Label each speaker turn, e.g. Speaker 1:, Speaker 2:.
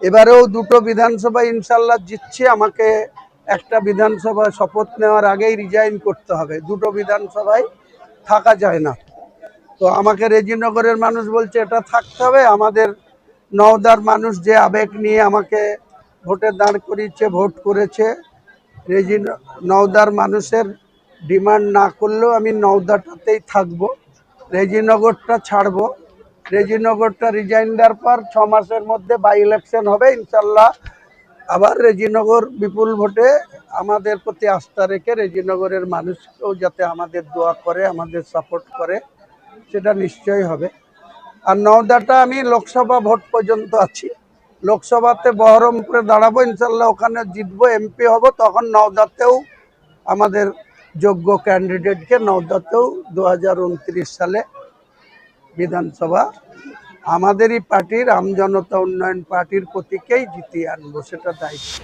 Speaker 1: এবারেও দুটো বিধানসভা ইনশাল্লাহ জিতছি। আমাকে একটা বিধানসভা শপথ নেওয়ার আগেই রিজাইন করতে হবে, দুটো বিধানসভায় থাকা যায় না। তো আমাকে রেজিনগরের মানুষ বলছে এটা থাকতে হবে। আমাদের নওদার মানুষ যে আবেগ নিয়ে আমাকে ভোটে দাঁড় করিয়েছে, ভোট করেছে, নওদার মানুষের ডিমান্ড না করলেও আমি নওদাটাতেই থাকবো, রেজিনগরটা ছাড়বো। রেজিনগরটা রিজাইন দেওয়ার পর 6 মাসের মধ্যে বাই ইলেকশন হবে ইনশাল্লাহ। আবার রেজিনগর বিপুল ভোটে আমাদের প্রতি আস্থা রেখে রেজিনগরের মানুষকেও যাতে আমাদের দোয়া করে, আমাদের সাপোর্ট করে, সেটা নিশ্চয়ই হবে। আর নওদাটা আমি লোকসভা ভোট পর্যন্ত আছি, লোকসভাতে বহরমপুরে দাঁড়াবো ইনশাল্লাহ, ওখানে জিতবো, এমপি হব। তখন নওদাতেও আমাদের যোগ্য ক্যান্ডিডেটকে নওদাতেও 2029 সালে বিধানসভা আমাদেরই পার্টির আমজনতা উন্নয়ন পার্টির প্রতীকেই জিতিয়ে আনবো, সেটা দায়িত্ব।